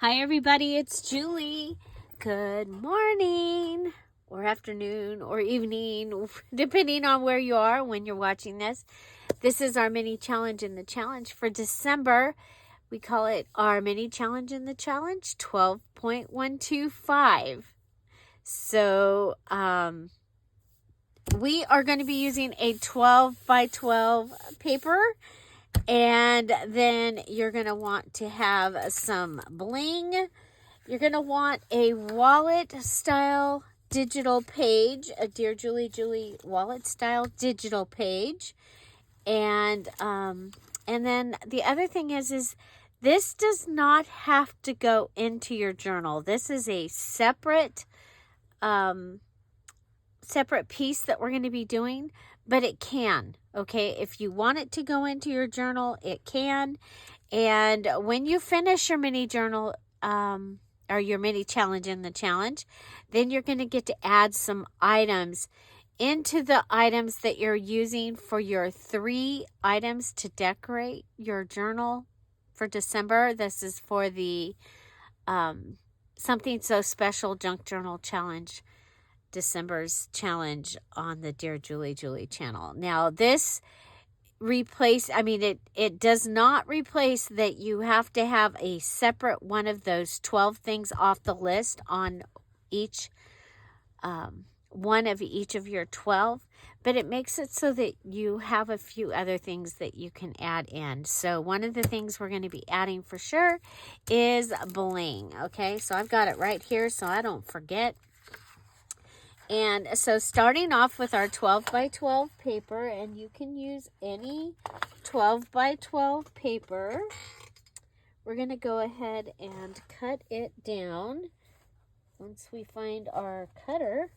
Hi everybody, it's Julie. Good morning or afternoon or evening, depending on where you are when you're watching this. This is our mini challenge in the challenge for December. We call it our mini challenge in the challenge 12.125. So we are going to be using a 12 by 12 paper. And then you're going to want to have some bling. You're going to want a wallet style digital page, a DearJulieJulie wallet style digital page. And then the other thing is this does not have to go into your journal. This is a separate piece that we're going to be doing, but it can, okay? If you want it to go into your journal, it can. And when you finish your mini journal, or your mini challenge in the challenge, then you're going to get to add some items into the items that you're using for your 3 items to decorate your journal for December. This is for the Something So Special Junk Journal Challenge, December's challenge on the DearJulieJulie channel. Now this it does not replace that you have to have a separate one of those 12 things off the list on each one of each of your 12, but it makes it so that you have a few other things that you can add in. So one of the things we're going to be adding for sure is bling. Okay, so I've got it right here so I don't forget. And so starting off with our 12 by 12 paper, and you can use any 12 by 12 paper, we're going to go ahead and cut it down once we find our cutter.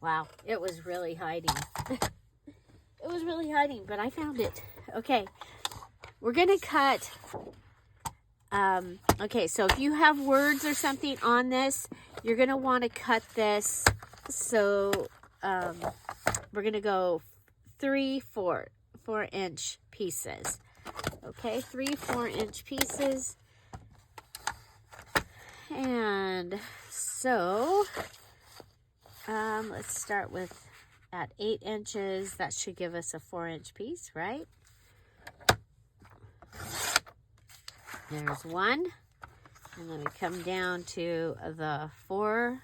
Wow, it was really hiding. It was really hiding, but I found it. Okay, we're going to cut... okay, so if you have words or something on this, you're going to want to cut this. So we're going to go 4-inch pieces. Okay, 4-inch pieces. And so let's start with at 8 inches. That should give us a 4-inch piece, right? There's one, and then we come down to the 4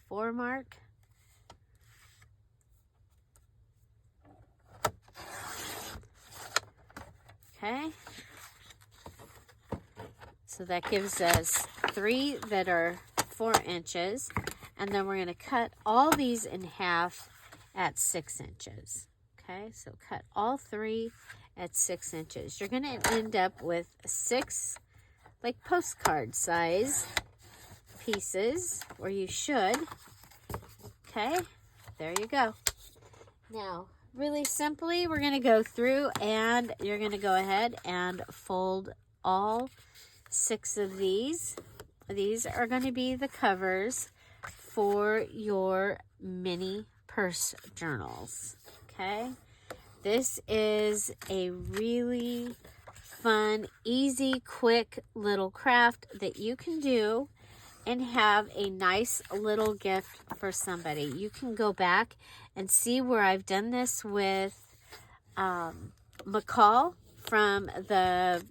mark. Okay, so that gives us 3 that are 4 inches, and then we're going to cut all these in half at 6 inches. Okay, so cut all 3 at 6 inches. You're going to end up with 6 like postcard size pieces, or you should. Okay, there you go. Now, really simply, we're going to go through and you're going to go ahead and fold all 6 of these. These are going to be the covers for your mini purse journals. Okay. This is a really fun, easy, quick little craft that you can do and have a nice little gift for somebody. You can go back and see where I've done this with McCall from the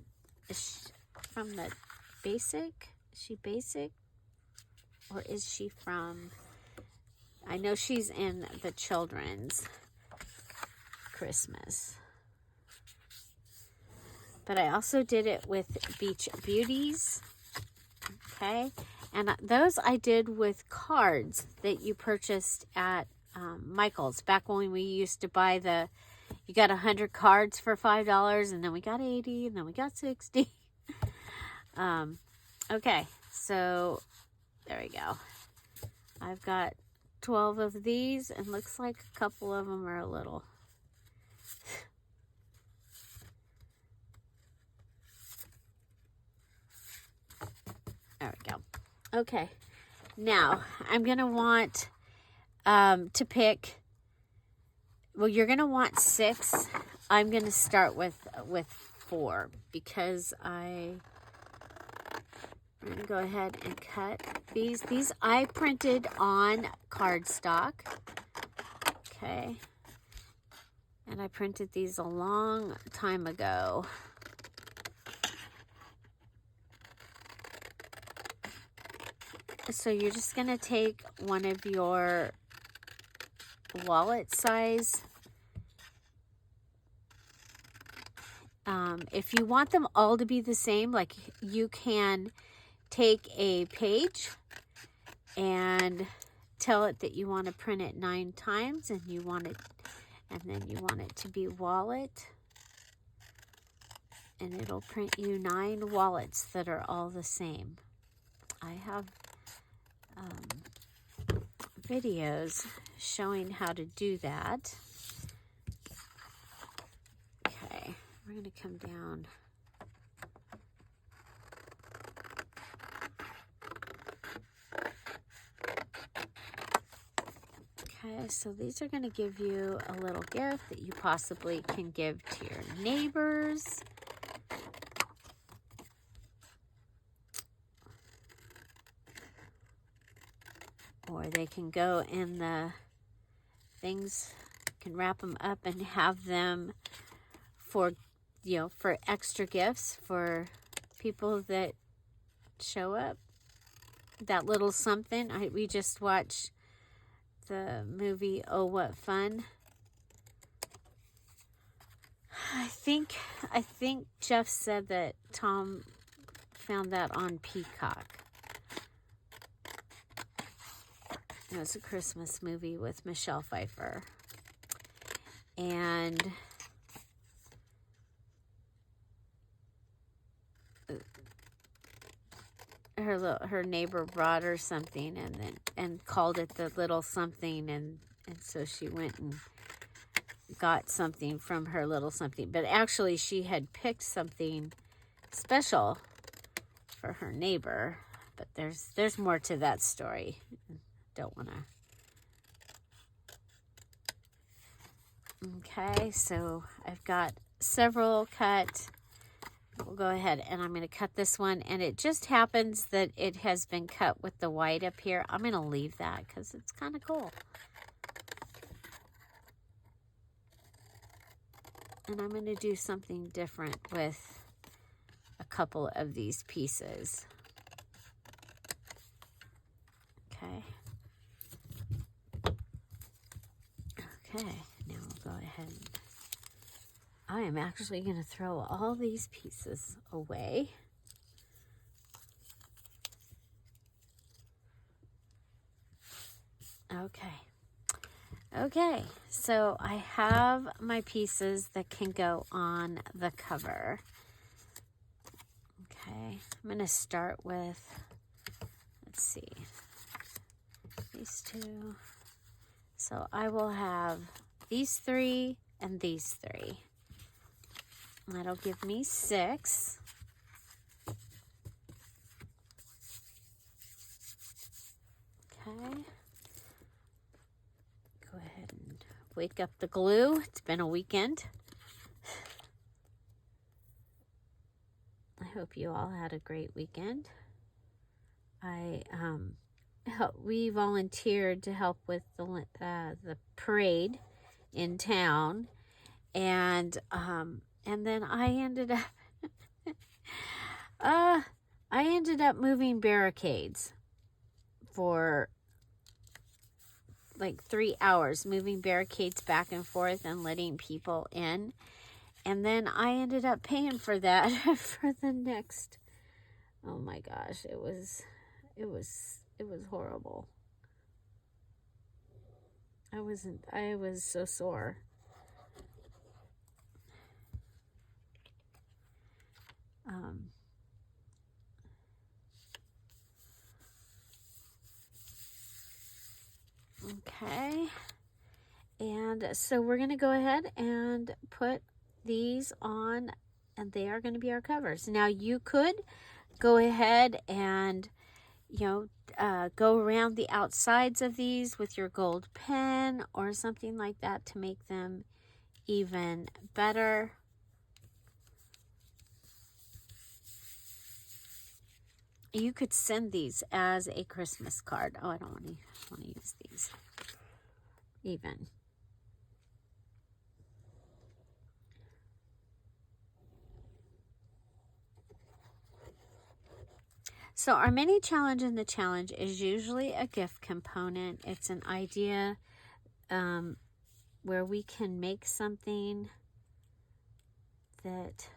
Basic. Is she Basic? Or is she from... I know she's in the children's Christmas. But I also did it with Beach Beauties. Okay. And those I did with cards that you purchased at Michael's. Back when we used to buy you got 100 cards for $5, and then we got 80, and then we got 60. Okay. So there we go. I've got 12 of these, and looks like a couple of them are a little... There we go. Okay, now I'm going to want to pick well, you're going to want 6. I'm going to start with 4 because I'm going to go ahead and cut these. These I printed on cardstock. Okay. And I printed these a long time ago. So you're just going to take one of your wallet size. If you want them all to be the same, like you can take a page and tell it that you want to print it 9 times and you want it, and then you want it to be wallet, and it'll print you 9 wallets that are all the same. I have videos showing how to do that. Okay, we're going to come down. Okay, so these are going to give you a little gift that you possibly can give to your neighbors. Or they can go in the things, you can wrap them up and have them for, you know, for extra gifts for people that show up. That little something. We just watched the movie Oh What Fun. I think Jeff said that Tom found that on Peacock. It was a Christmas movie with Michelle Pfeiffer. And her neighbor brought her something and called it the little something, and so she went and got something from her little something. But actually she had picked something special for her neighbor. But there's more to that story. Don't want to. Okay, so I've got several cut. We'll go ahead and I'm going to cut this one, and it just happens that it has been cut with the white up here. I'm going to leave that because it's kind of cool. And I'm going to do something different with a couple of these pieces. Okay. Okay, now we'll go ahead and I am actually going to throw all these pieces away. Okay, so I have my pieces that can go on the cover. Okay, I'm going to start with, let's see, these 2. So I will have these 3 and these 3. That'll give me 6. Okay. Go ahead and wake up the glue. It's been a weekend. I hope you all had a great weekend. We volunteered to help with the parade in town, and then I ended up moving barricades for like 3 hours, moving barricades back and forth and letting people in, and then I ended up paying for that for the next. Oh my gosh, it was horrible. I was so sore. Okay, and so we're going to go ahead and put these on, and they are going to be our covers. Now you could go ahead and go around the outsides of these with your gold pen or something like that to make them even better. You could send these as a Christmas card. Oh, I don't want to use these even. So our mini challenge in the challenge is usually a gift component. It's an idea where we can make something that,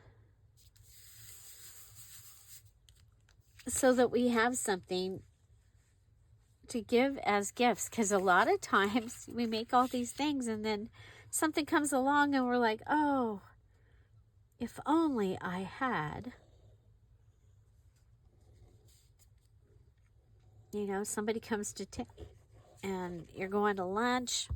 so that we have something to give as gifts. Because a lot of times we make all these things and then something comes along and we're like, oh, if only I had, somebody comes to and you're going to lunch.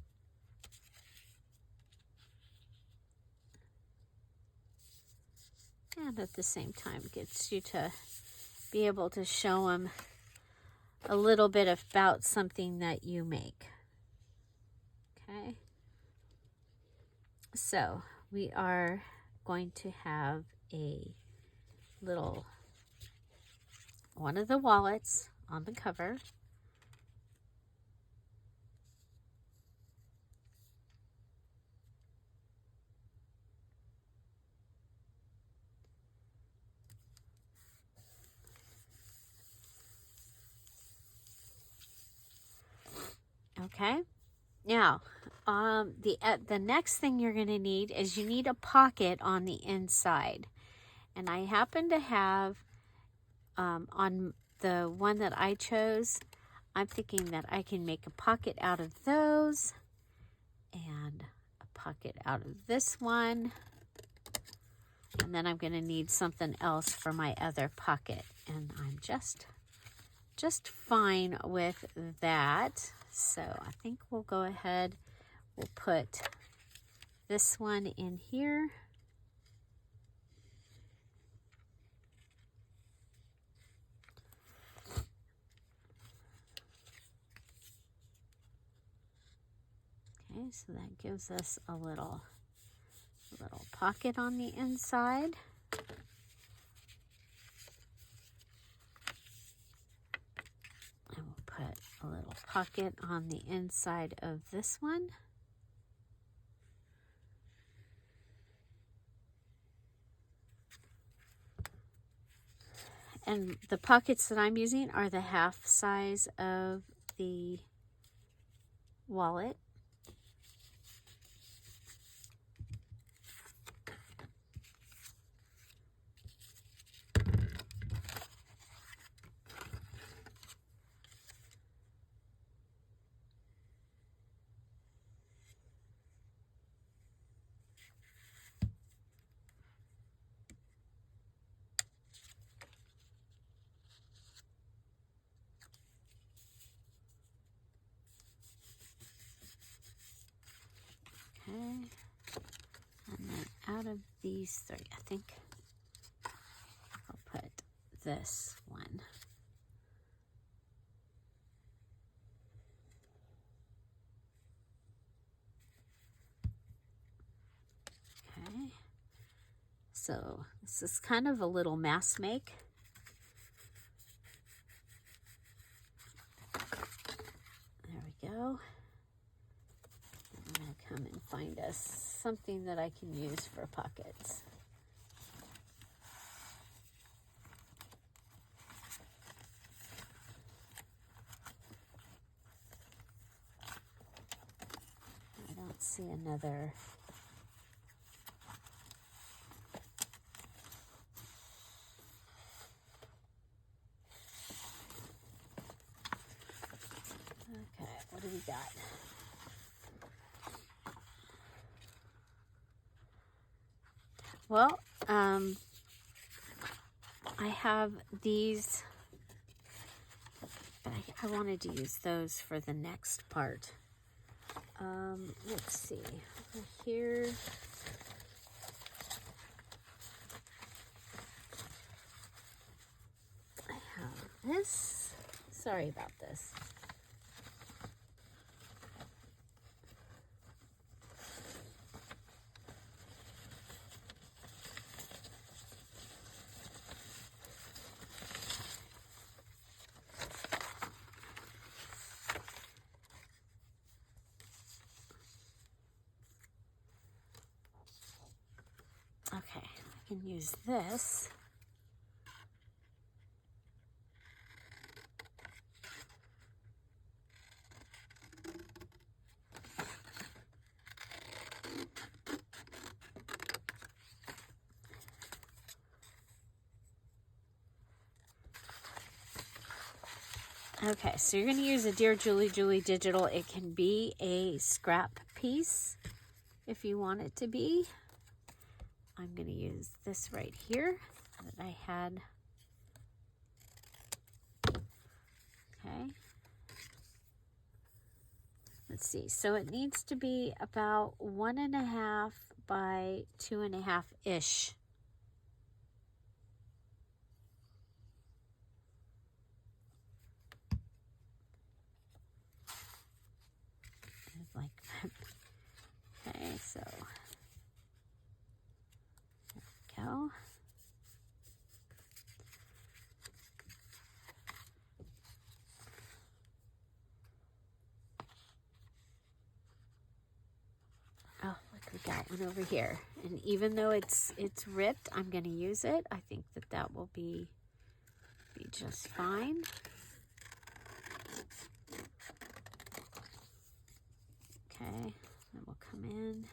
And at the same time gets you to be able to show them a little bit about something that you make. Okay. So we are going to have a little one of the wallets on the cover. Okay. Now, the next thing you're going to need is you need a pocket on the inside. And I happen to have, on the one that I chose, I'm thinking that I can make a pocket out of those and a pocket out of this one. And then I'm going to need something else for my other pocket. And I'm just fine with that. So I think we'll go ahead. We'll put this one in here. Okay, so that gives us a little pocket on the inside. And we'll put a little pocket on the inside of this one. And the pockets that I'm using are the half size of the wallet. Okay, and then out of these three, I think I'll put this one. Okay, so this is kind of a little mass make. There we go. I'm going to come and find us something that I can use for pockets. I don't see another. Okay, what do we got? Well, I have these, but I wanted to use those for the next part. Let's see, over here. I have this. Sorry about this. Okay, I can use this. Okay, so you're going to use a Dear Julie digital. It can be a scrap piece if you want it to be. I'm going to use this right here that I had. Okay. Let's see. So it needs to be about 1.5 by 2.5-ish. Like that. Okay, so there we go. Oh, look, we got one over here. And even though it's ripped, I'm going to use it. I think that will be just fine. Okay, then we'll come in.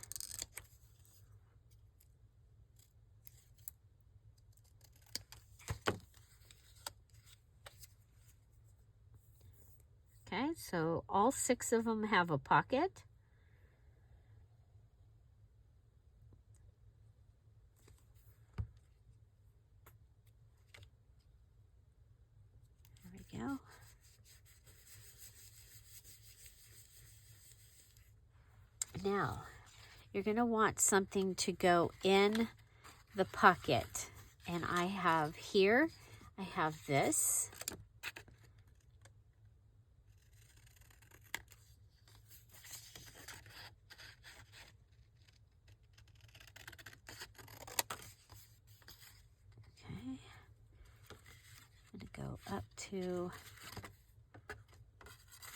Okay, so all 6 of them have a pocket. There we go. Now, you're going to want something to go in the pocket. And I have this. Okay. I'm going to go up to,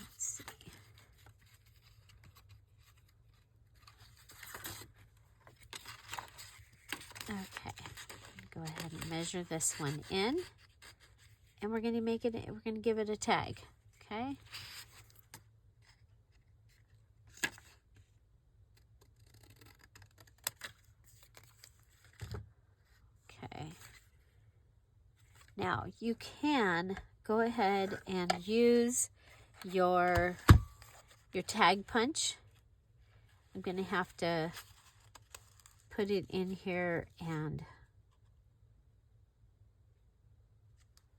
let's see. Okay, go ahead and measure this one in, and we're going to give it a tag, okay? Okay. Now, you can go ahead and use your tag punch. I'm going to have to put it in here and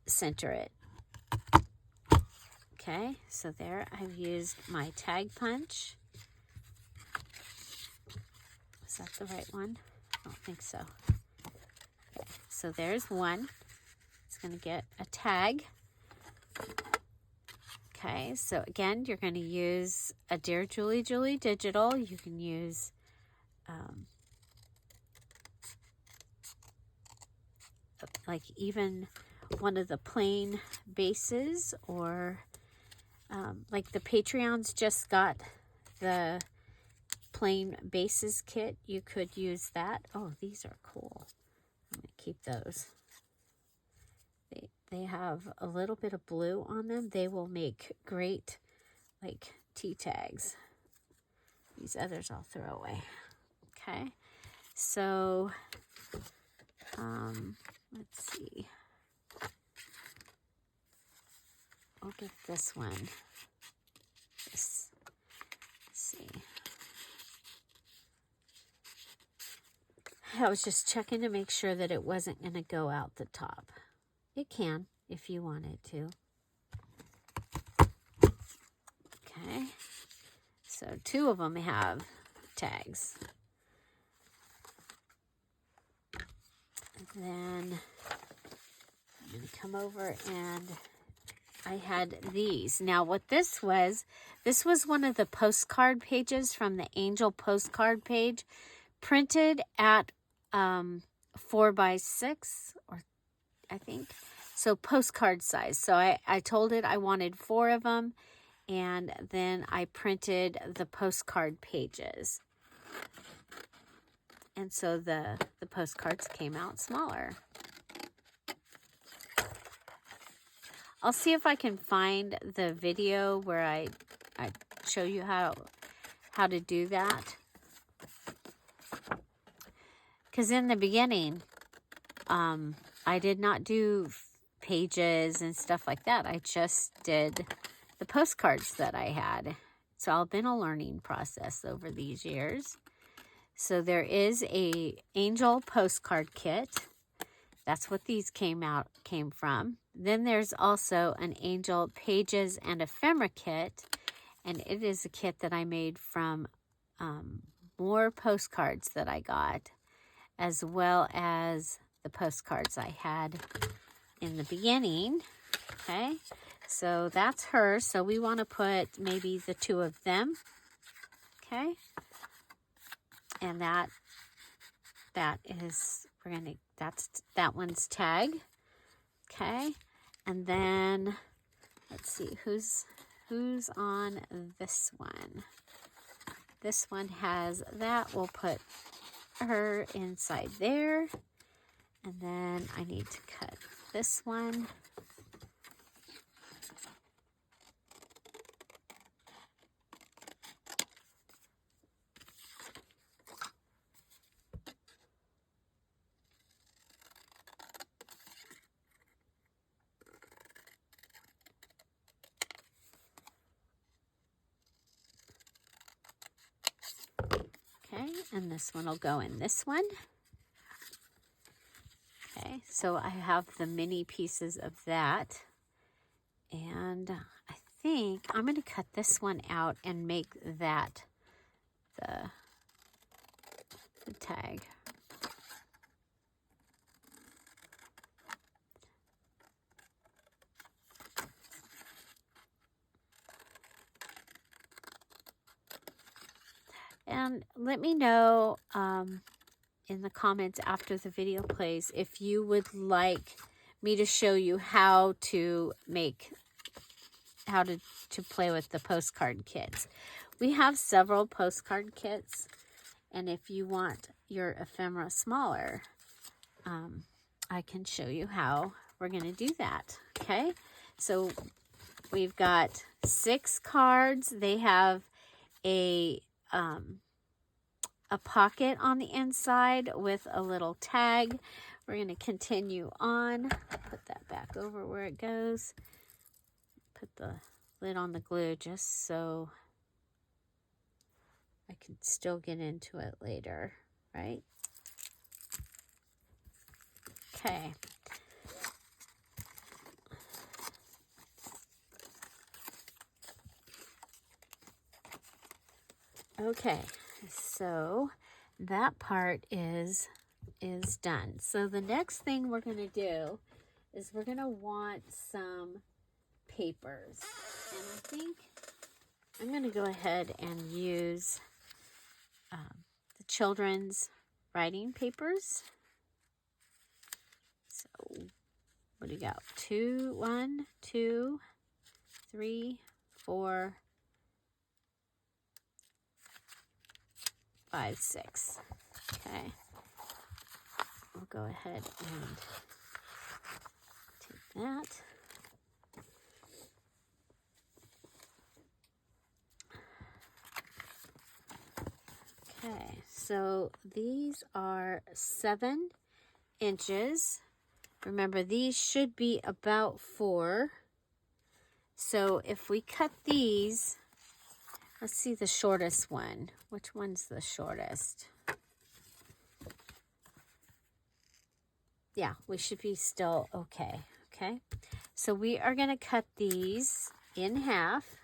center it. Okay, so there I've used my tag punch. Is that the right one? I don't think so. Okay, so there's one. It's going to get a tag. Okay, so again, you're going to use a Dear Julie digital. You can use like even one of the plain bases, or like the Patreons just got the plain bases kit. You could use that. Oh, these are cool. I'm going to keep those. They have a little bit of blue on them. They will make great like tea tags. These others I'll throw away. Okay, so let's see. I'll give this one. Let's see. I was just checking to make sure that it wasn't going to go out the top. It can if you wanted to. Okay. So 2 of them have tags. And then I'm going to come over and I had these. Now what this was one of the postcard pages from the Angel postcard page, printed at 4x6, or I think, so postcard size. So I told it I wanted 4 of them, and then I printed the postcard pages. And so the postcards came out smaller. I'll see if I can find the video where I show you how to do that. Because in the beginning, I did not do pages and stuff like that. I just did the postcards that I had. It's all been a learning process over these years. So there is a Angel postcard kit. That's what these came from. Then there's also an Angel Pages and Ephemera kit, and it is a kit that I made from more postcards that I got, as well as the postcards I had in the beginning. Okay, so that's her. So we want to put maybe the 2 of them. Okay, and that is, that one's tag. Okay, and then let's see who's on this one. This one has that. We'll put her inside there, and then I need to cut this one. Okay, and this one will go in this one. Okay, so I have the mini pieces of that. And I think I'm going to cut this one out and make that the tag. And let me know in the comments after the video plays if you would like me to show you how to play with the postcard kits. We have several postcard kits, and if you want your ephemera smaller, I can show you how we're going to do that. Okay, so we've got 6 cards. They have a pocket on the inside with a little tag. We're going to continue on. Put that back over where it goes. Put the lid on the glue just so I can still get into it later, right? Okay. Okay, so that part is done. So the next thing we're going to do is we're going to want some papers. And I think I'm going to go ahead and use the children's writing papers. So what do you got? 1, 2, 3, 4, 5, 6. Okay. We'll go ahead and take that. Okay, so these are 7 inches. Remember, these should be about 4. So if we cut these, let's see the shortest one. Which one's the shortest? Yeah, we should be still okay. Okay, so we are going to cut these in half.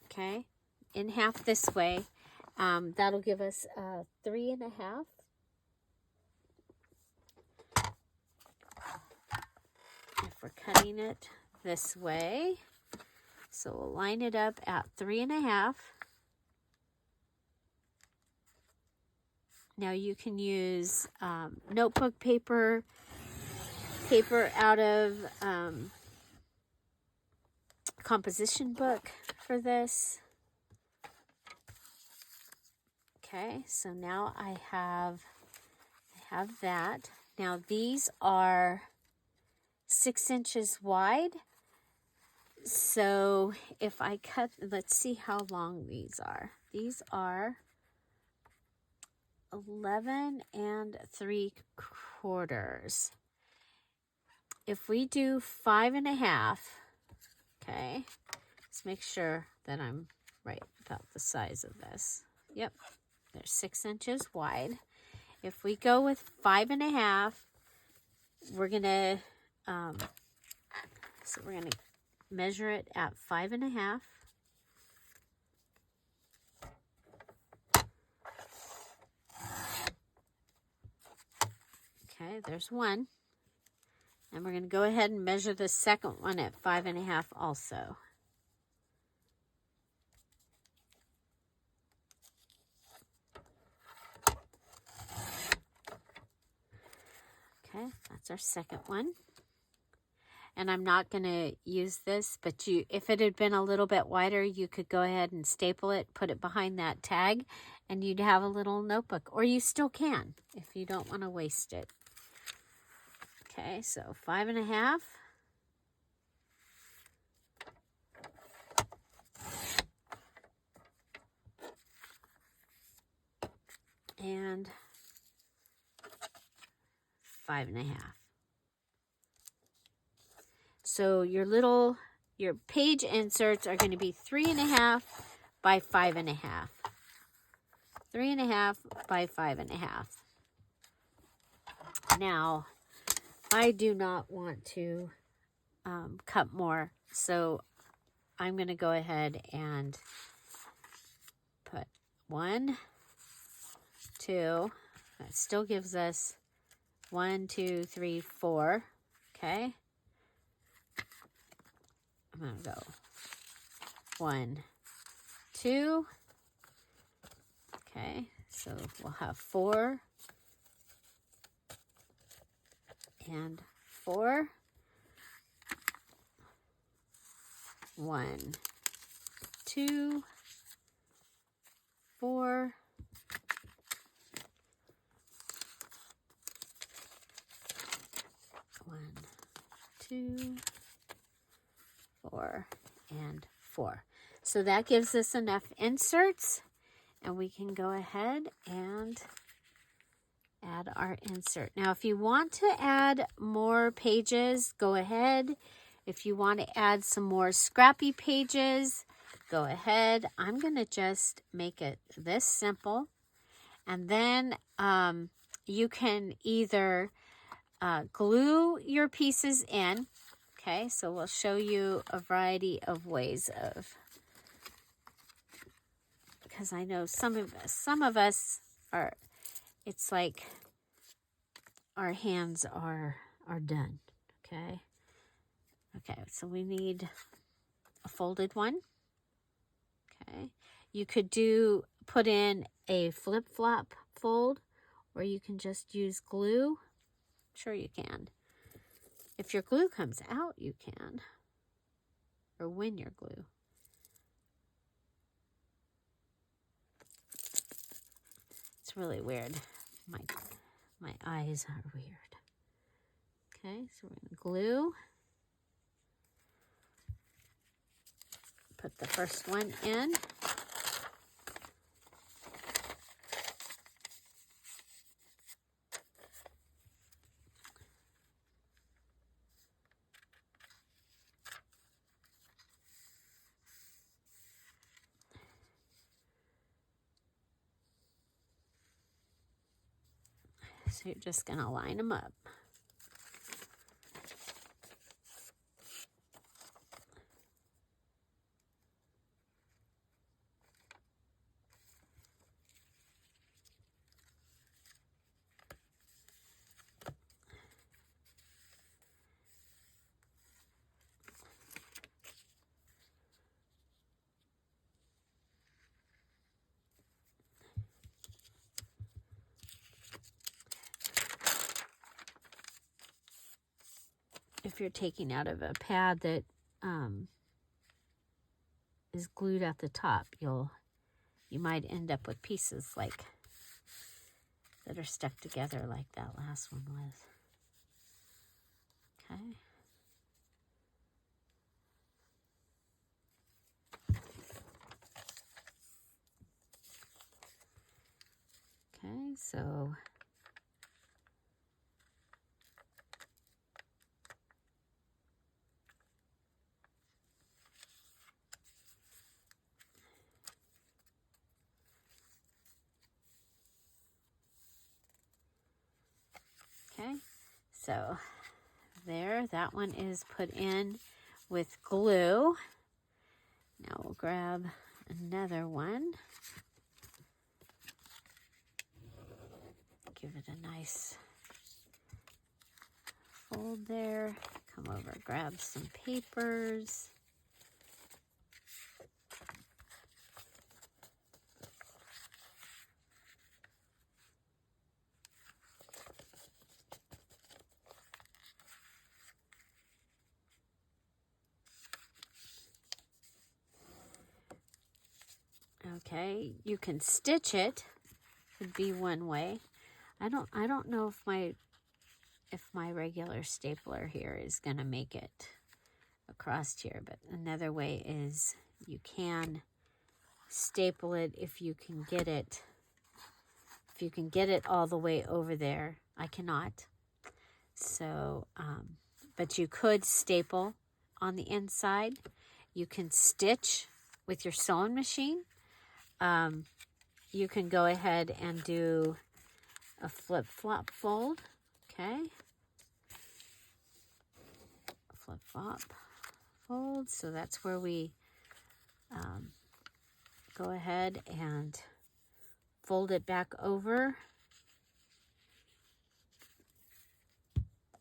Okay, in half this way. That'll give us 3.5. If we're cutting it this way. So we'll line it up at 3.5. Now you can use notebook paper out of composition book for this. Okay, so now I have that. Now these are 6 inches wide. So if I cut, let's see how long these are. These are 11 3/4. If we do 5.5, okay, let's make sure that I'm right about the size of this. Yep, they're 6 inches wide. If we go with 5.5, we're gonna measure it at 5.5. Okay, there's one. And we're going to go ahead and measure the second one at 5.5 also. Okay, that's our second one. And I'm not going to use this, but if it had been a little bit wider, you could go ahead and staple it, put it behind that tag, and you'd have a little notebook. Or you still can if you don't want to waste it. Okay, so 5.5. And 5.5. So your page inserts are going to be 3.5 by 5.5. 3.5 by 5.5. Now, I do not want to cut more, so I'm going to go ahead and put 1, 2. That still gives us 1, 2, 3, 4. Okay. I'm going to go 1, 2. Okay, so we'll have 4 and 4. 1, 2, 4. 1, 2, 4, and 4. So that gives us enough inserts, and we can go ahead and add our insert. Now, if you want to add more pages, go ahead. If you want to add some more scrappy pages, go ahead. I'm going to just make it this simple. And then you can either glue your pieces in. Okay, so we'll show you a variety of ways of, because I know some of us are, it's like our hands are done. Okay. Okay, so we need a folded one. Okay. You could put in a flip-flop fold, or you can just use glue. Sure you can. If your glue comes out, you can. Or when your glue. It's really weird. My eyes are weird. Okay, so we're going to glue. Put the first one in. So you're just going to line them up. if you're taking out of a pad that is glued at the top, you might end up with pieces like that are stuck together like that last one was. Okay. Okay, so there, that one is put in with glue. Now we'll grab another one. Give it a nice fold there. Come over, grab some papers. Okay, you can stitch it, would be one way. I don't know if my regular stapler here is gonna make it across here, but another way is you can staple it if you can get it. If you can get it all the way over there. I cannot. So, but you could staple on the inside. You can stitch with your sewing machine. You can go ahead and do a flip-flop fold, okay? Flip-flop fold, so that's where we go ahead and fold it back over.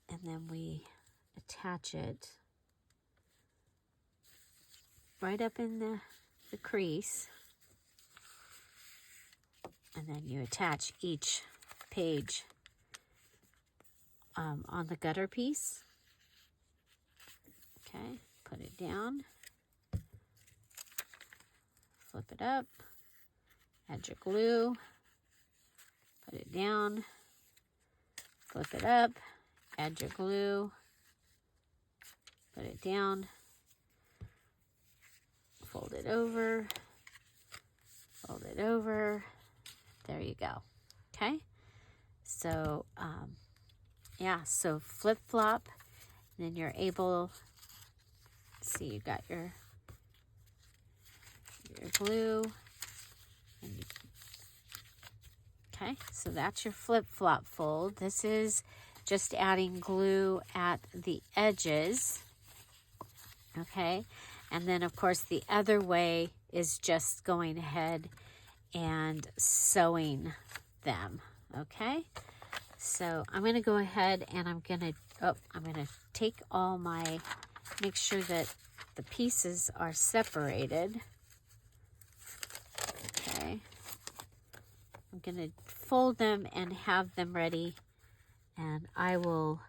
And then we attach it right up in the crease. And then you attach each page on the gutter piece. Okay, put it down. Flip it up. Add your glue. Put it down. Flip it up. Add your glue. Put it down. Fold it over. Fold it over. There you go. Okay. So, yeah, so flip-flop. Then you're able, see, you got your glue. Okay, so that's your flip-flop fold. This is just adding glue at the edges. Okay, and then, of course, the other way is just going ahead and sewing them. Okay, so I'm going to go ahead and I'm going to take all my, make sure that the pieces are separated. Okay, I'm going to fold them and have them ready, and I will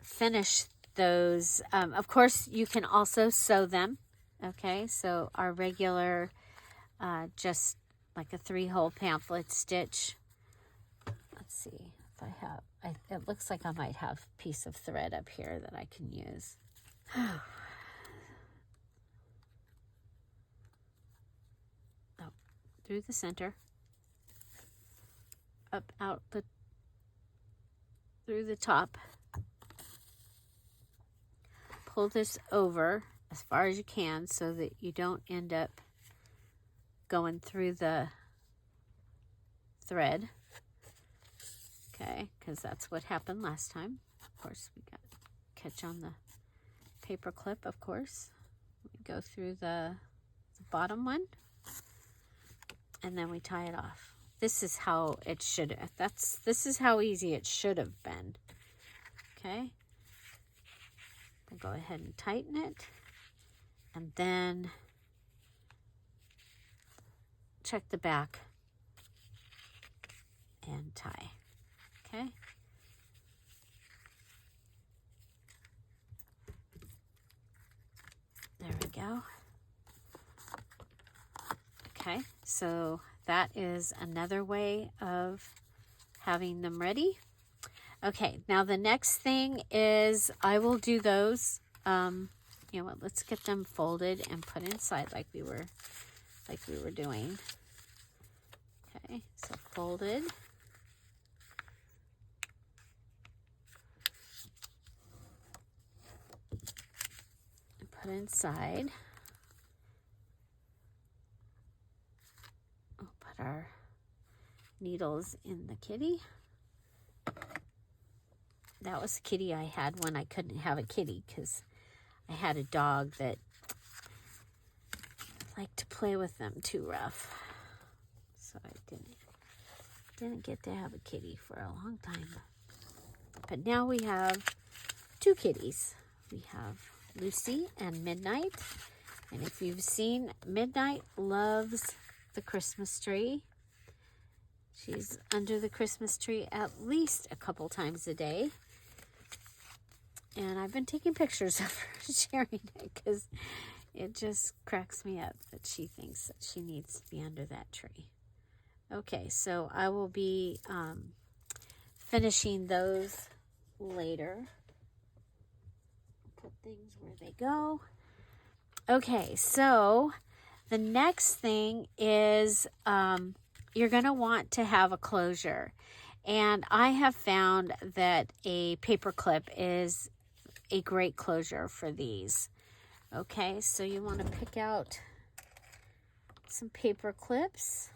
finish those. Of course, you can also sew them. Okay, so our regular, just like a 3-hole pamphlet stitch. Let's see if I have, it looks like I might have a piece of thread up here that I can use. Oh, through the center, up, out, through the top. Pull this over as far as you can so that you don't end up going through the thread. Okay, because that's what happened last time. Of course, we got catch on the paper clip, of course. We go through the bottom one, and then we tie it off. This is how it should, this is how easy it should have been. Okay. We'll go ahead and tighten it, and then check the back and tie. Okay. So that is another way of having them ready. Okay, now the next thing is I will do those, you know what, let's get them folded and put inside like we were doing. Okay, so folded. And put inside. We'll put our needles in the kitty. That was the kitty I had when I couldn't have a kitty because I had a dog that liked to play with them too rough. So I didn't get to have a kitty for a long time. But now we have two kitties. We have Lucy and Midnight. And if you've seen, Midnight loves the Christmas tree. She's under the Christmas tree at least a couple times a day. And I've been taking pictures of her, sharing it, because it just cracks me up that she thinks that she needs to be under that tree. Okay, so I will be finishing those later. Put things where they go. Okay, so the next thing is you're going to want to have a closure. And I have found that a paper clip is a great closure for these. Okay, so you want to pick out some paper clips.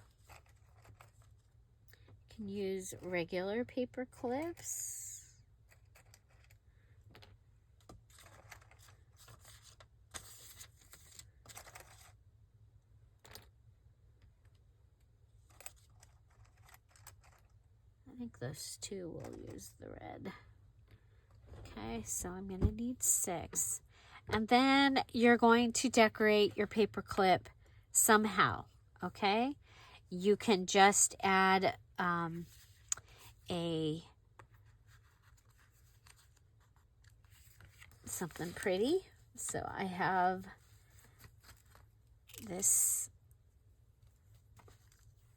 You can use regular paper clips. I think those two will use the red. Okay, so I'm going to need 6. And then you're going to decorate your paper clip somehow, okay? You can just add something pretty. So I have this.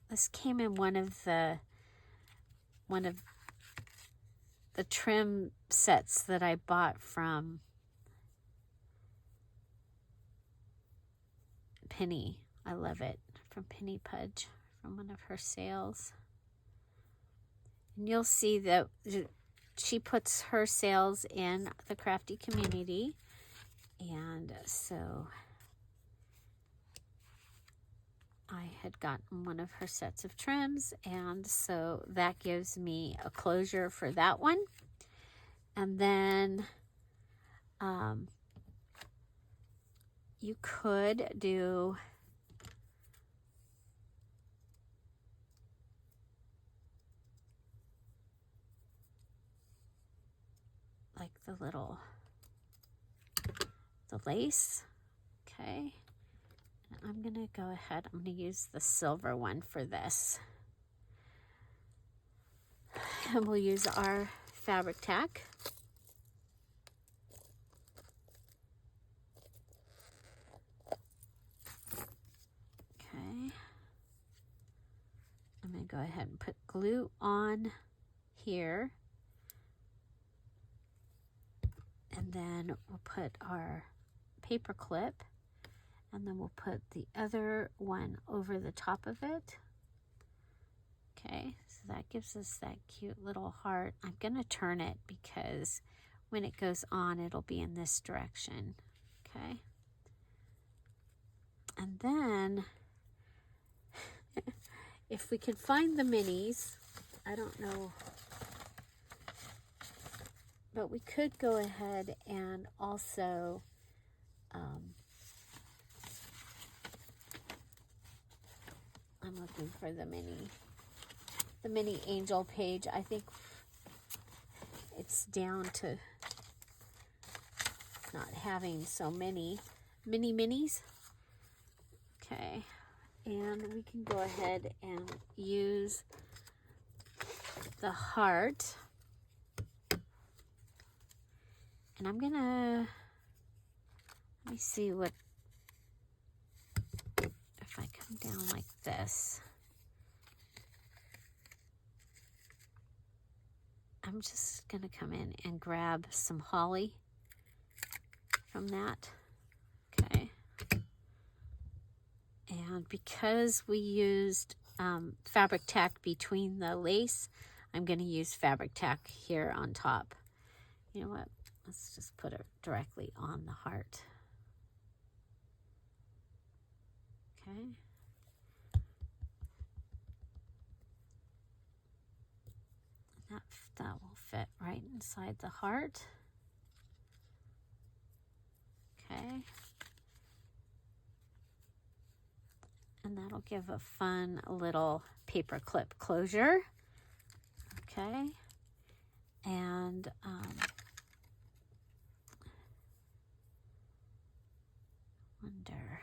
This came in one of the trim sets that I bought from Penny. I love it. From Penny Pudge, from one of her sales. And you'll see that she puts her sales in the crafty community. And so I had gotten one of her sets of trims, and so that gives me a closure for that one. And then you could do like the lace. Okay. I'm going to go ahead. I'm going to use the silver one for this. And we'll use our fabric tack. Okay. I'm going to go ahead and put glue on here. And then we'll put our paper clip. And then we'll put the other one over the top of it. Okay, so that gives us that cute little heart. I'm going to turn it because when it goes on, it'll be in this direction. Okay. And then, if we could find the minis, I don't know, but we could go ahead and also I'm looking for the mini angel page. I think it's down to not having so many minis. Okay, and we can go ahead and use the heart. And I'm gonna, let me see what, if if I come down like this, I'm just going to come in and grab some holly from that. Okay. And because we used fabric tack between the lace, I'm going to use fabric tack here on top. You know what? Let's just put it directly on the heart. Okay. That will fit right inside the heart. Okay. And that'll give a fun little paper clip closure. Okay. And wonder.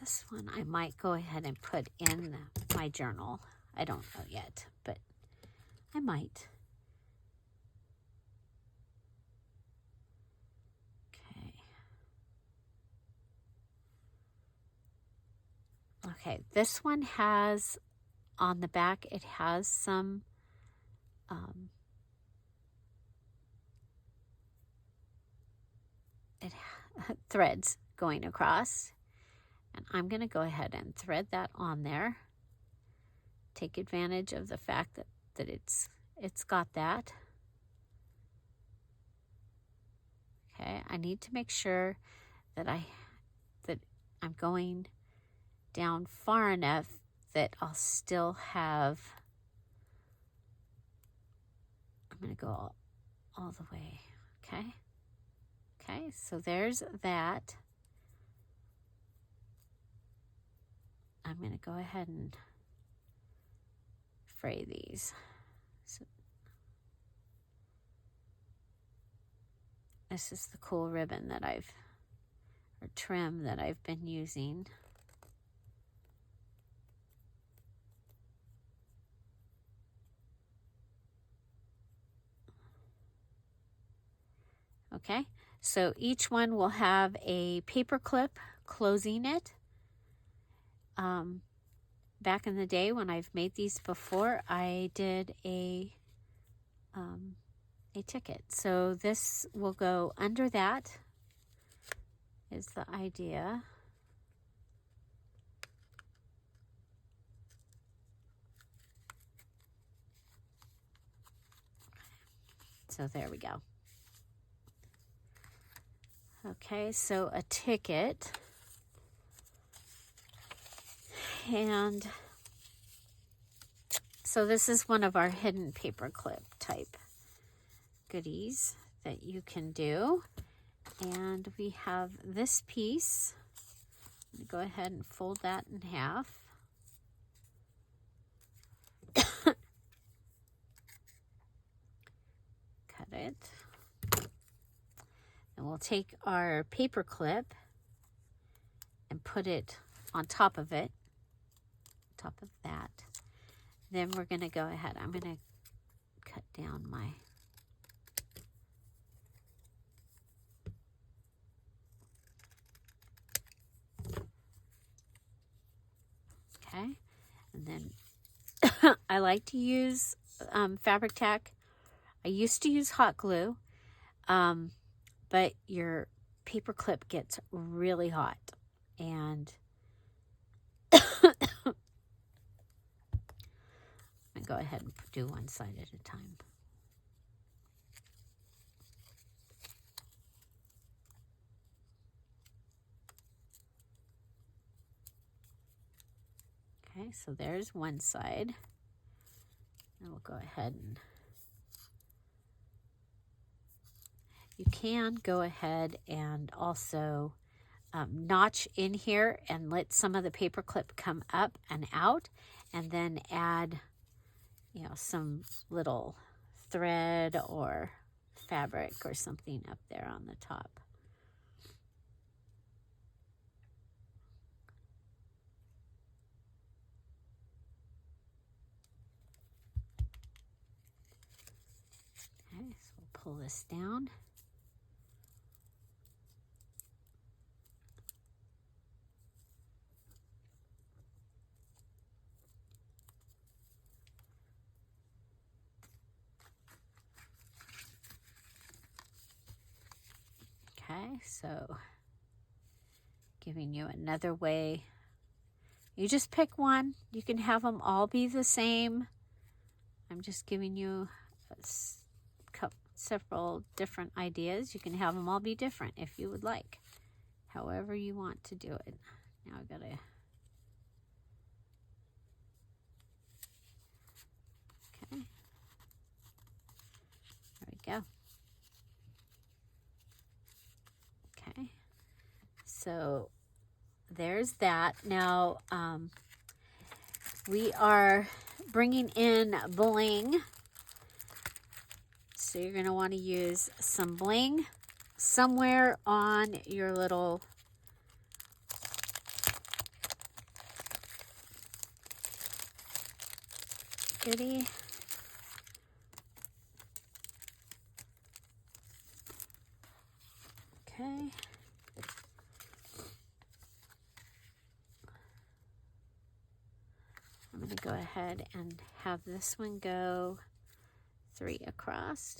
This one I might go ahead and put in my journal. I don't know yet, but I might. Okay. Okay, this one has, on the back, it has some threads going across. And I'm going to go ahead and thread that on there. Take advantage of the fact that it's got that. Okay, I need to make sure that I'm going down far enough that I'll still have, I'm going to go all the way. Okay. Okay, so there's that. I'm going to go ahead and fray these. So this is the cool ribbon that or trim that I've been using. Okay, so each one will have a paper clip closing it. Back in the day when I've made these before, I did a ticket. So this will go under that, is the idea. So there we go. Okay, so a ticket. And so this is one of our hidden paper clip type goodies that you can do. And we have this piece. I'm going to go ahead and fold that in half. Cut it. And we'll take our paper clip and put it on top of it, top of that. Then we're going to go ahead. I'm going to cut down my okay, and then I like to use fabric tack. I used to use hot glue, but your paper clip gets really hot, and I'm going to go ahead and do one side at a time. Okay, so there's one side. And we'll go ahead and you can go ahead and also notch in here and let some of the paper clip come up and out, and then add, you know, some little thread or fabric or something up there on the top. Okay, so we'll pull this down. Okay, so giving you another way. You just pick one. You can have them all be the same. I'm just giving you several different ideas. You can have them all be different if you would like. However you want to do it. Now I gotta... Okay. There we go. Okay. So there's that. Now we are bringing in bling. So you're going to want to use some bling somewhere on your little goodie. Okay. I'm going to go ahead and have this one go 3 across.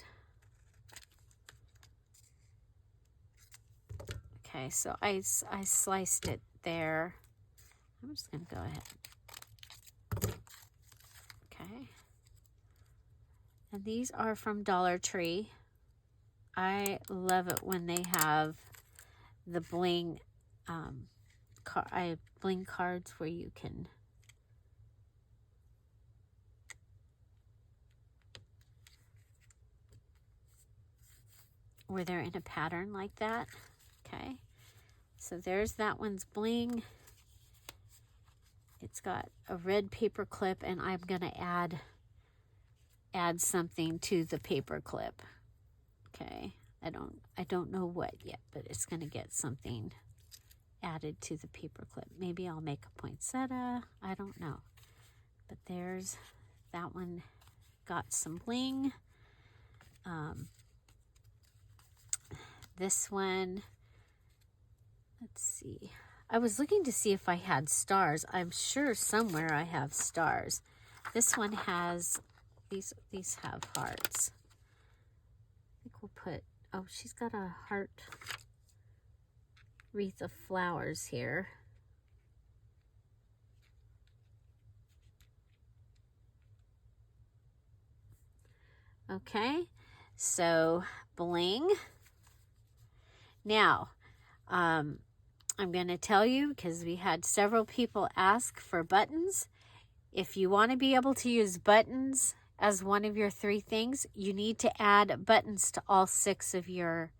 Okay, so I sliced it there. I'm just going to go ahead. Okay. And these are from Dollar Tree. I love it when they have the bling, bling cards where you can where they're in a pattern like that. Okay, so there's that one's bling. It's got a red paper clip, and I'm gonna add something to the paper clip. Okay, I don't know what yet, but it's gonna get something added to the paper clip. Maybe I'll make a poinsettia. I don't know, but there's that one. Got some bling. This one, let's see. I was looking to see if I had stars. I'm sure somewhere I have stars. This one has, these have hearts. I think we'll put, oh, she's got a heart wreath of flowers here. Okay, so bling. Now, I'm going to tell you, because we had several people ask for buttons. If you want to be able to use buttons as one of your 3 things, you need to add buttons to all 6 of your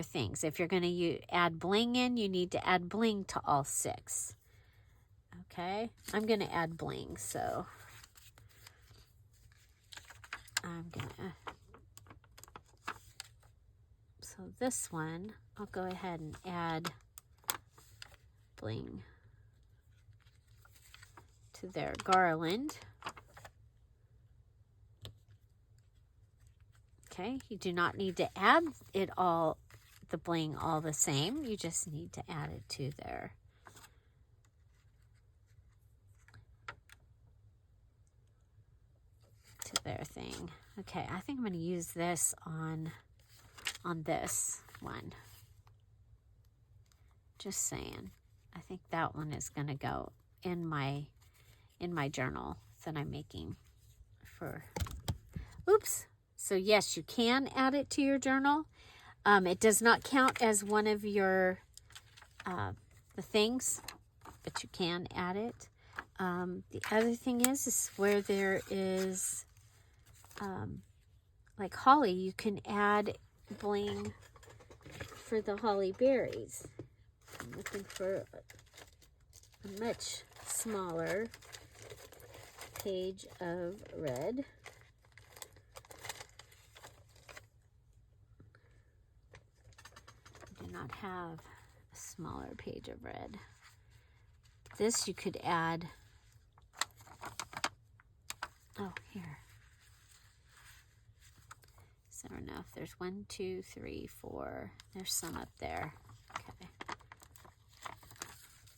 things. If you're going to add bling in, you need to add bling to all 6. Okay, I'm going to add bling, so I'm going to... So this one, I'll go ahead and add bling to their garland. Okay, you do not need to add it all, the bling all the same. You just need to add it to their thing. Okay, I think I'm going to use this on this one. Just saying. I think that one is going to go in my journal that I'm making for... Oops. So yes, you can add it to your journal. It does not count as one of your the things, but you can add it. The other thing is where there is like holly, you can add bling for the holly berries. I'm looking for a much smaller page of red. I do not have a smaller page of red. This you could add, oh, here. So enough. There's 1, 2, 3, 4. There's some up there. Okay.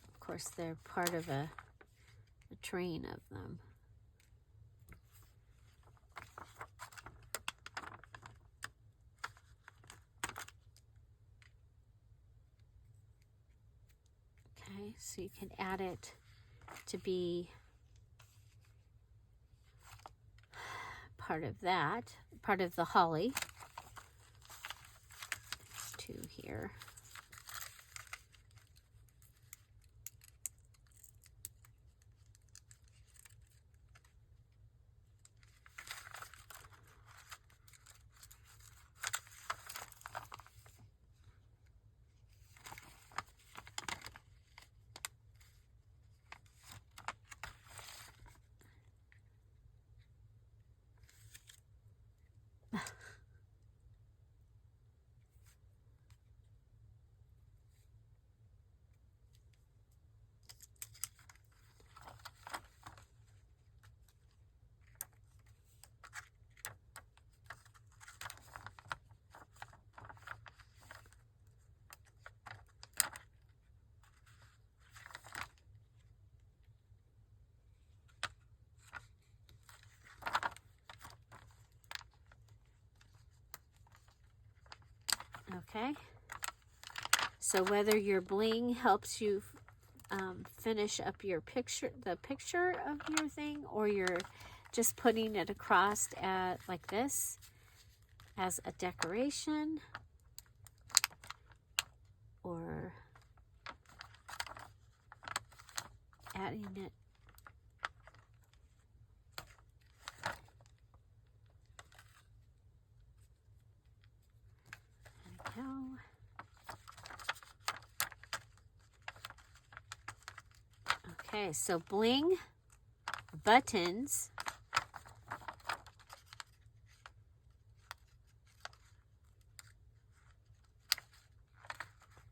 Of course, they're part of a train of them. Okay, so you can add it to be part of that, part of the holly. There's 2 here. Okay, so whether your bling helps you finish up your picture, the picture of your thing, or you're just putting it across at like this as a decoration, or adding it go. Okay, so bling buttons.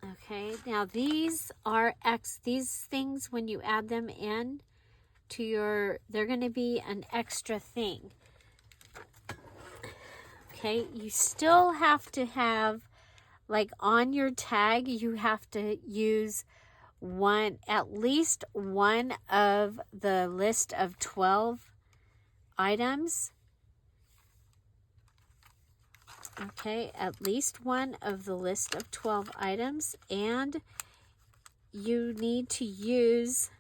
Okay, now these are these things, when you add them in to your, they're going to be an extra thing. Okay, you still have to have, like on your tag, you have to use at least one of the list of 12 items. Okay, at least one of the list of 12 items, and you need to use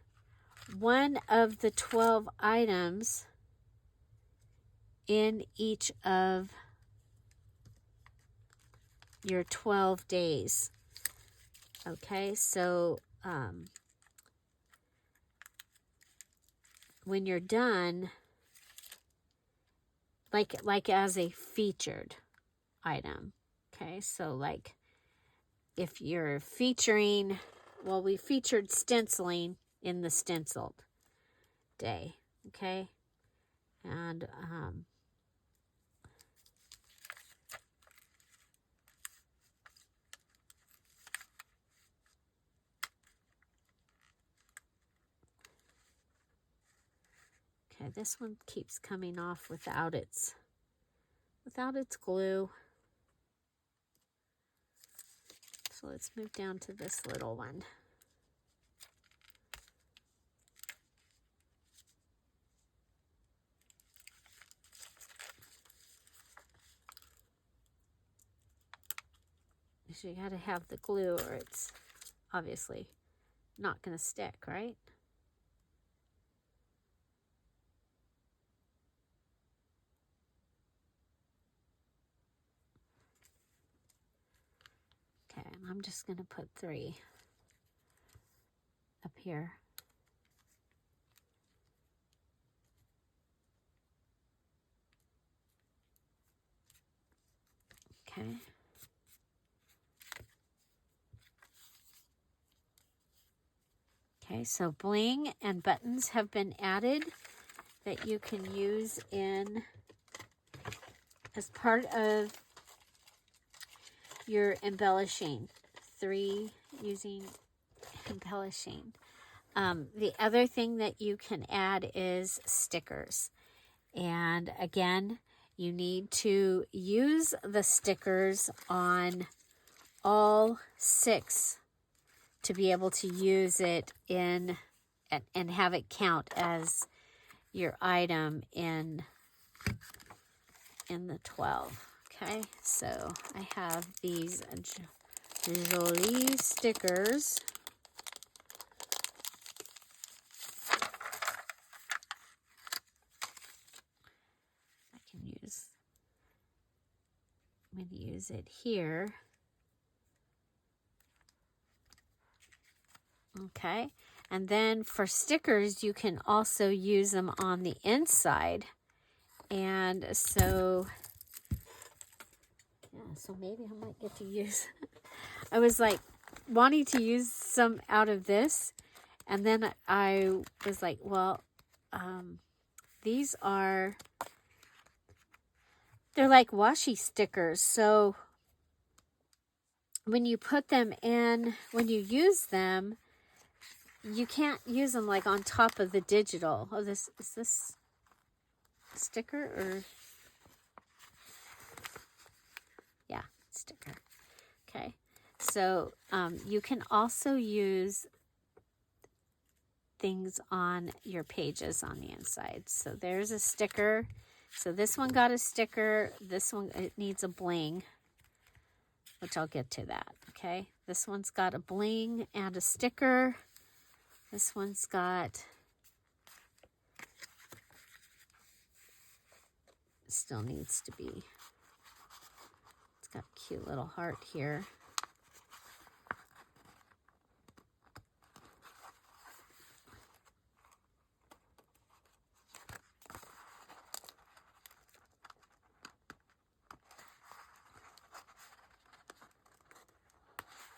one of the 12 items in each of your 12 days. Okay, so when you're done, like as a featured item. Okay, so like if you're featuring, well, we featured stenciling in the stenciled day. Okay, and okay, this one keeps coming off without its glue. So let's move down to this little one. So you got to have the glue, or it's obviously not going to stick, right? Okay, and I'm just going to put 3 up here. Okay. Okay, so bling and buttons have been added that you can use in as part of your embellishing. 3 using embellishing. The other thing that you can add is stickers. And again, you need to use the stickers on all 6 to be able to use it in and have it count as your item in the 12. Okay, so I have these Jolie stickers. use it here. Okay, and then for stickers, you can also use them on the inside. And so, yeah, so maybe I might get to use, I was like wanting to use some out of this. And then I was like, well, these are, they're like washi stickers. So when you put them in, when you use them, you can't use them like on top of the digital. Oh, is this a sticker or? Yeah, sticker. Okay. So you can also use things on your pages on the inside. So there's a sticker. So this one got a sticker. This one, it needs a bling, which I'll get to that. Okay. This one's got a bling and a sticker. This one's got, still needs to be, it's got a cute little heart here.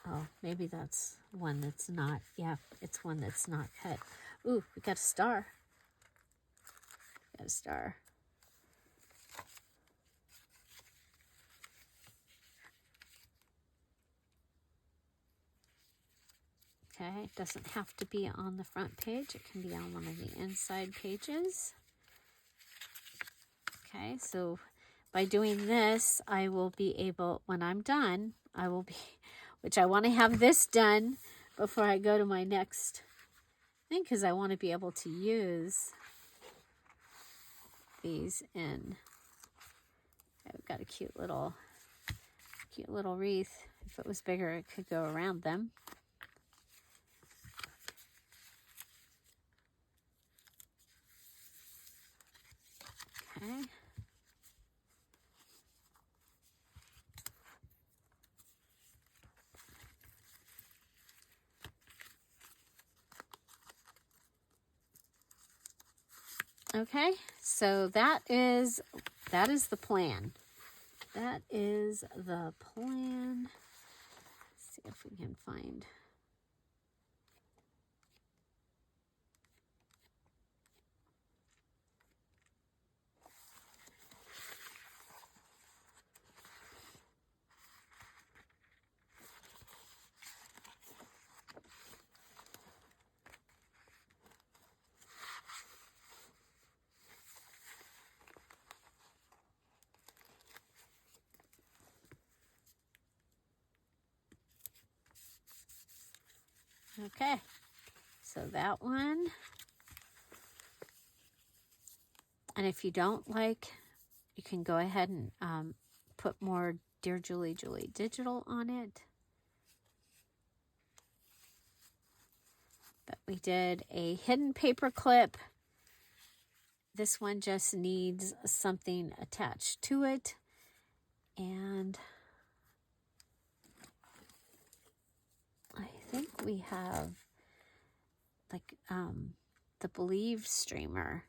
Oh, maybe that's one that's not. Yeah, it's one that's not cut. Ooh, we got a star. Got a star. Okay, it doesn't have to be on the front page. It can be on one of the inside pages. Okay, so by doing this, I will be able, when I'm done, I will be, which I want to have this done before I go to my next thing, because I want to be able to use these in. I've got a cute little wreath. If it was bigger, it could go around them. Okay. Okay, so that is the plan. That is the plan. Let's see if we can find. Okay, so that one. And if you don't like, you can go ahead and put more Dear Julie Digital on it. But we did a hidden paper clip. This one just needs something attached to it. And I think we have like the Believe streamer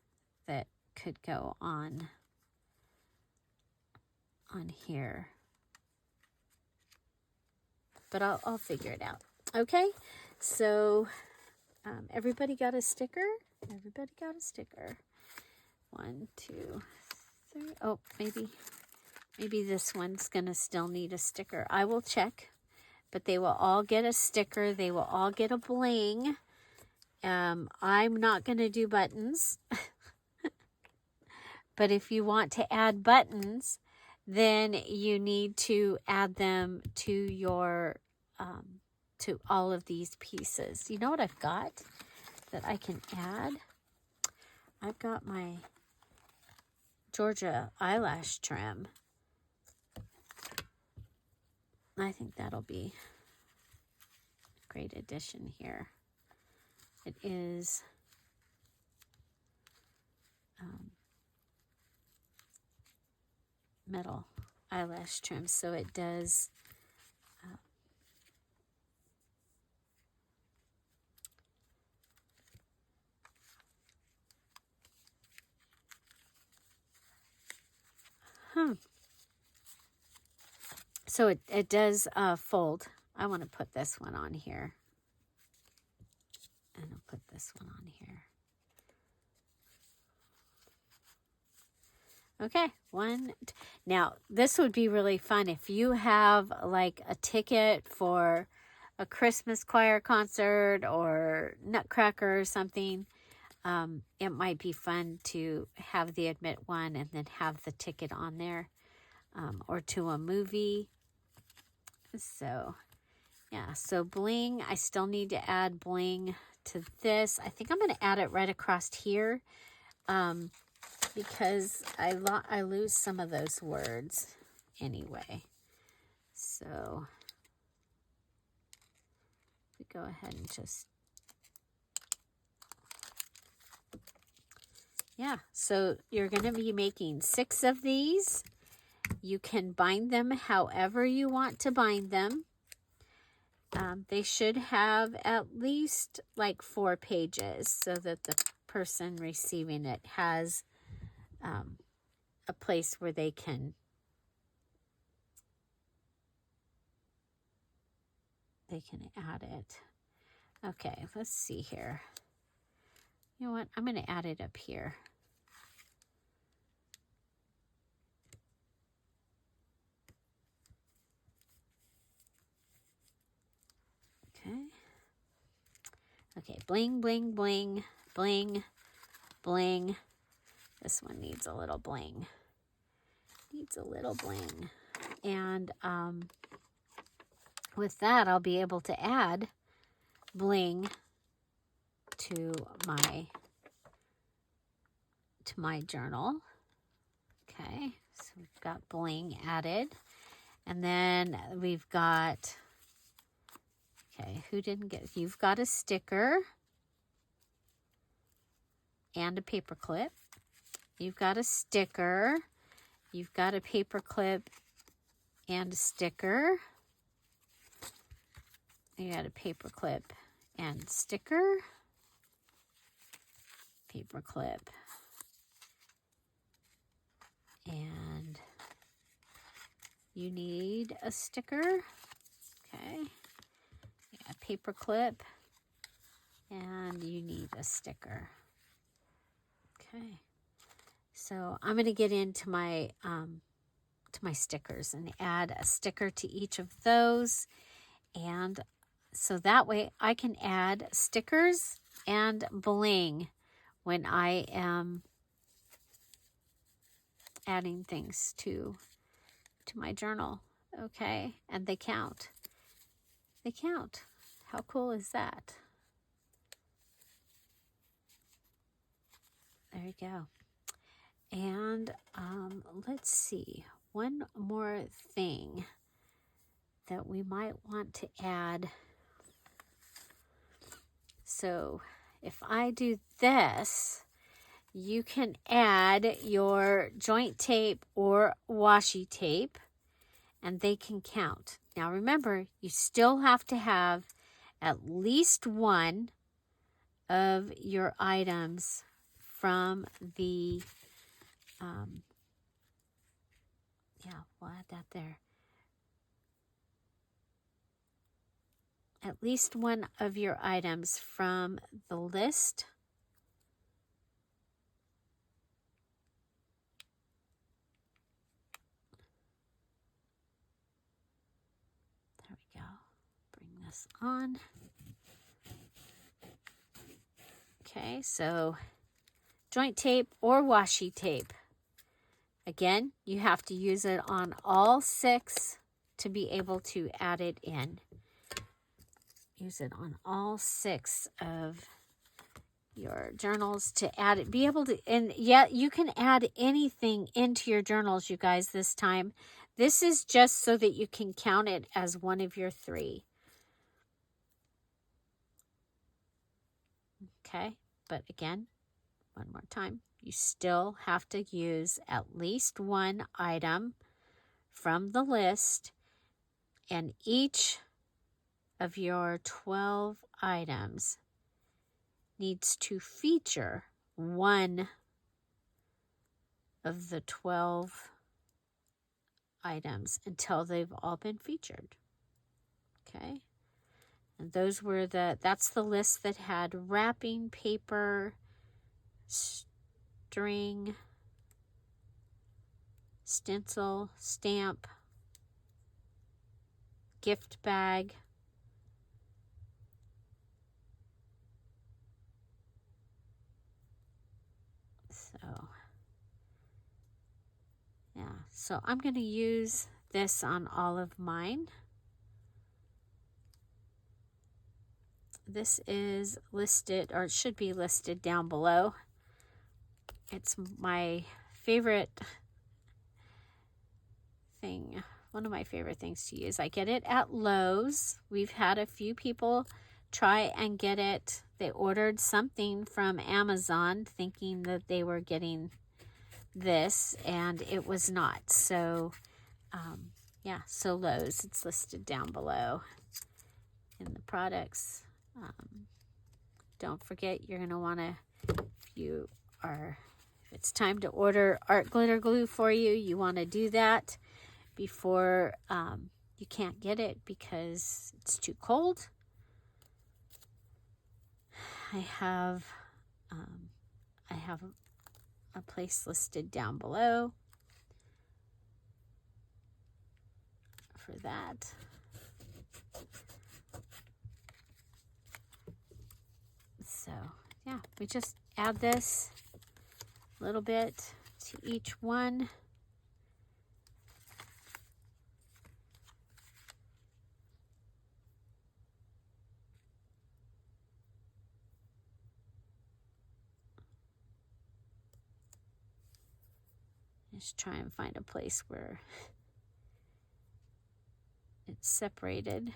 that could go on here. But I'll figure it out. Okay, so everybody got a sticker? Everybody got a sticker. 1, 2, 3. Oh, maybe this one's gonna still need a sticker. I will check, but they will all get a sticker. They will all get a bling. I'm not gonna do buttons, but if you want to add buttons, then you need to add them to your to all of these pieces. You know what I've got that I can add? I've got my Georgia eyelash trim. I think that'll be a great addition here. It is metal. eyelash trim, so it does so it does fold. I want to put this one on here. And I'll put this one on here. Okay, now this would be really fun if you have like a ticket for a Christmas choir concert or Nutcracker or something. It might be fun to have the admit one and then have the ticket on there, or to a movie. So yeah, so bling, I still need to add bling to this. I think I'm going to add it right across here, because I lose some of those words anyway. So we go ahead and just, yeah, so you're going to be making 6 of these. You can bind them however you want to bind them. They should have at least like 4 pages so that the person receiving it has a place where they can add it. Okay, let's see here. You know what? I'm going to add it up here. Okay. Okay, bling, bling, bling, bling, bling. This one needs a little bling. Needs a little bling. And with that, I'll be able to add bling to my journal. Okay, so we've got bling added. And then we've got, okay, who didn't get, you've got a sticker and a paper clip. You've got a sticker. You've got a paper clip and a sticker. You got a paper clip and sticker. Paper clip. And you need a sticker. Okay. Yeah, paper clip. And you need a sticker. Okay. So I'm going to get into my stickers and add a sticker to each of those. And so that way I can add stickers and bling when I am adding things to my journal. Okay, and they count. They count. How cool is that? There you go. And let's see, one more thing that we might want to add. So if I do this, you can add your joint tape or washi tape, and they can count. Now remember, you still have to have at least one of your items from the, yeah, we'll add that there. At least one of your items from the list. There we go. Bring this on. Okay, so joint tape or washi tape. Again, you have to use it on all 6 to be able to add it in. Use it on all 6 of your journals to add it. Be able to, and yeah, you can add anything into your journals, you guys, this time. This is just so that you can count it as one of your 3. Okay, but again, one more time, you still have to use at least one item from the list, and each of your 12 items needs to feature one of the 12 items until they've all been featured. Okay? And that's the list that had wrapping paper, string, stencil, stamp, gift bag, so I'm going to use this on all of mine. This is listed, or it should be listed down below. It's my favorite thing, one of my favorite things to use. I get it at Lowe's. We've had a few people try and get it. They ordered something from Amazon thinking that they were getting this, and it was not. So yeah, so Lowe's, it's listed down below in the products. Don't forget, you're going to want to, if it's time to order art glitter glue for you, you want to do that before you can't get it because it's too cold. I have a place listed down below for that. So yeah, we just add this a little bit to each one. Just try and find a place where it's separated.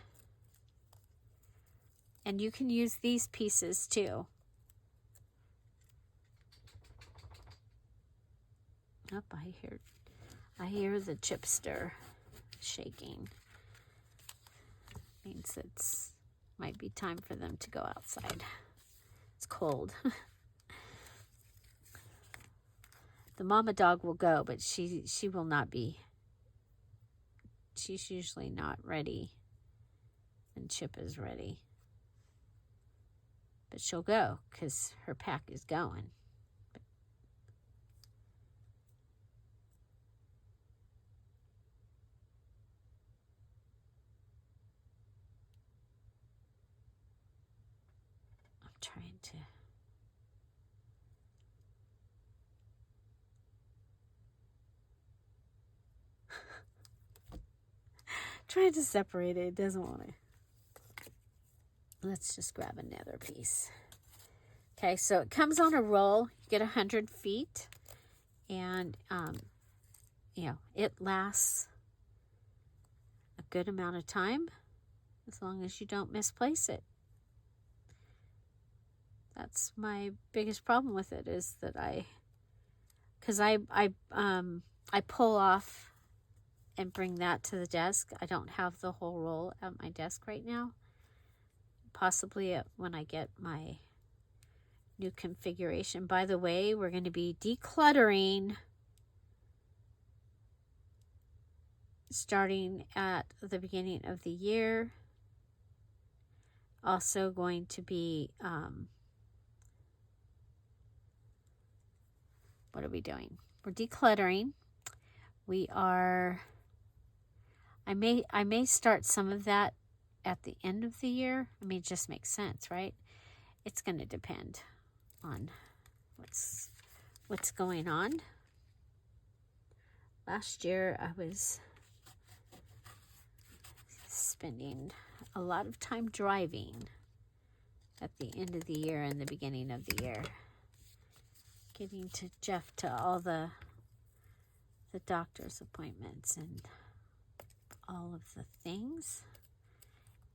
And you can use these pieces too. Oh, I hear the chipster shaking. Means it's might be time for them to go outside. It's cold. The mama dog will go, but she will not be. She's usually not ready, and Chip is ready. But she'll go because her pack is going. I'm trying to. Trying to separate it. It doesn't want to. Let's just grab another piece. Okay, so it comes on a roll. You get 100 feet, and it lasts a good amount of time as long as you don't misplace it. That's my biggest problem with it, is that I pull off and bring that to the desk. I don't have the whole roll at my desk right now. Possibly when I get my new configuration. By the way, we're going to be decluttering starting at the beginning of the year. Also going to be, what are we doing? We're decluttering. I may start some of that at the end of the year. I mean, it just makes sense, right? It's going to depend on what's going on. Last year, I was spending a lot of time driving at the end of the year and the beginning of the year, getting to Jeff to all the doctor's appointments and all of the things.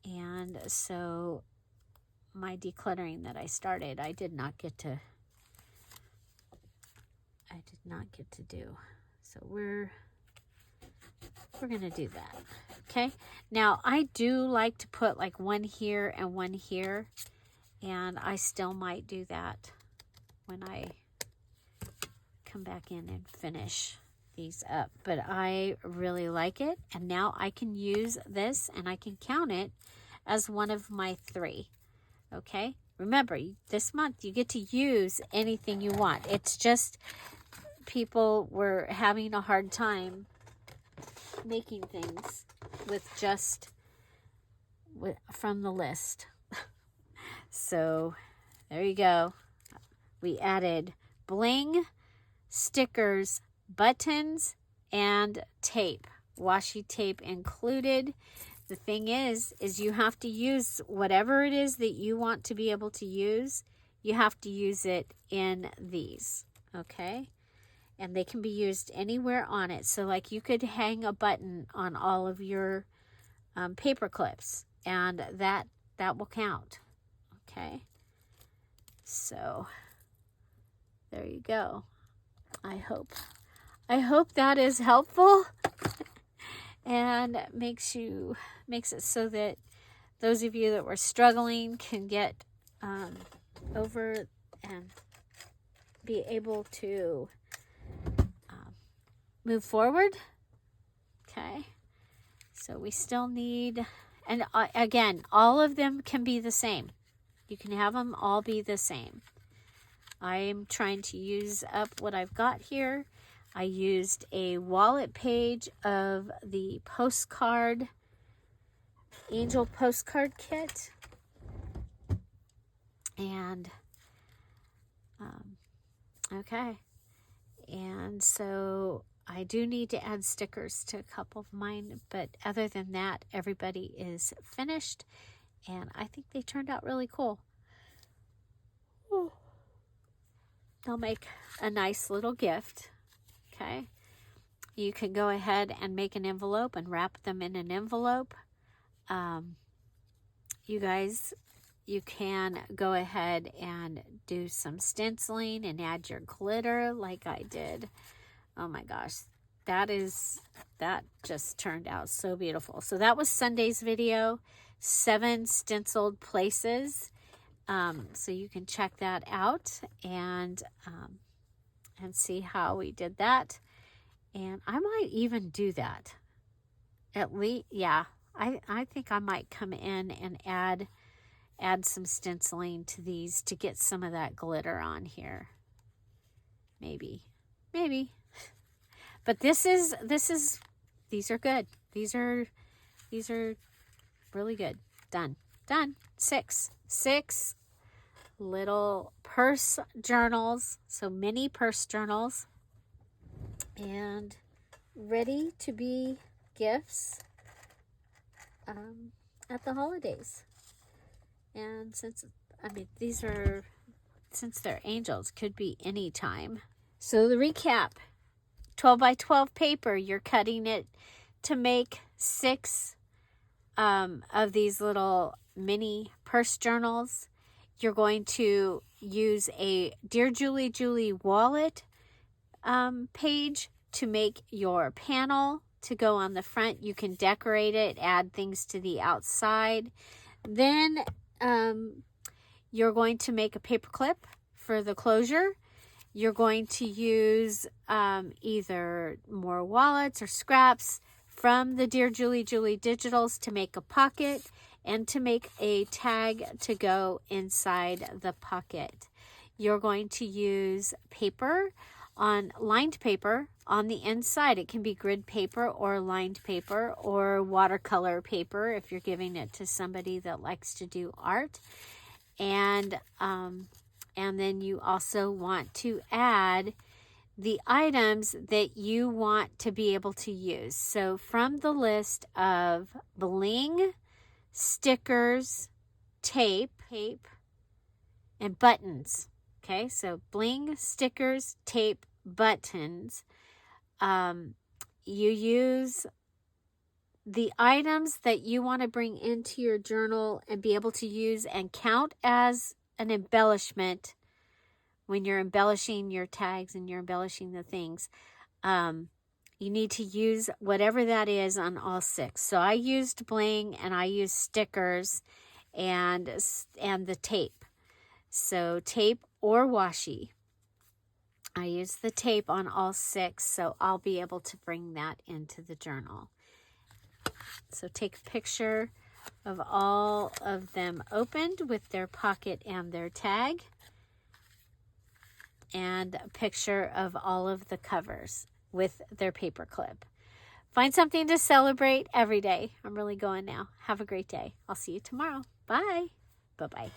And so my decluttering that I started, I did not get to do. So we're going to do that. Okay. Now, I do like to put like one here and one here. And I still might do that when I come back in and finish these up. But I really like it. And now I can use this and I can count it as one of my 3. Okay. Remember, this month you get to use anything you want. It's just people were having a hard time making things with just from the list. So there you go. We added bling, stickers, buttons, and tape. Washi tape included. The thing is you have to use whatever it is that you want to be able to use. You have to use it in these, okay? And they can be used anywhere on it. So like you could hang a button on all of your paper clips, and that will count, okay? So there you go. I hope that is helpful. And makes it so that those of you that were struggling can get over and be able to move forward. Okay, so we still need, and again, all of them can be the same. You can have them all be the same. I'm trying to use up what I've got here. I used a wallet page of the postcard, angel postcard kit. And, okay. And so I do need to add stickers to a couple of mine, but other than that, everybody is finished. And I think they turned out really cool. Ooh. They'll make a nice little gift. Okay, you can go ahead and make an envelope and wrap them in an envelope. You guys, you can go ahead and do some stenciling and add your glitter like I did. Oh my gosh, that just turned out so beautiful. So that was Sunday's video, 7 stenciled places. So you can check that out and see how we did that. And I might even do that. At least, yeah, I think I might come in and add some stenciling to these to get some of that glitter on here. Maybe. But these are good. These are really good. Done. 6 little purse journals, so mini purse journals, and ready to be gifts at the holidays. And since they're angels, could be any time. So the recap: 12 by 12 paper, you're cutting it to make 6 of these little mini purse journals. You're going to use a Dear Julie Julie wallet page to make your panel to go on the front. You can decorate it, add things to the outside. Then you're going to make a paper clip for the closure. You're going to use either more wallets or scraps from the Dear Julie Julie digitals to make a pocket and to make a tag to go inside the pocket. You're going to use paper, lined paper on the inside. It can be grid paper or lined paper or watercolor paper if you're giving it to somebody that likes to do art. And then you also want to add the items that you want to be able to use. So from the list of bling, stickers, tape, and buttons. Okay, so bling, stickers, tape, buttons. You use the items that you want to bring into your journal and be able to use and count as an embellishment when you're embellishing your tags and you're embellishing the things. You need to use whatever that is on all 6. So I used bling and I used stickers and the tape. So tape or washi. I used the tape on all 6, so I'll be able to bring that into the journal. So take a picture of all of them opened with their pocket and their tag, and a picture of all of the covers with their paper clip. Find something to celebrate every day. I'm really going now. Have a great day. I'll see you tomorrow. Bye. Bye-bye.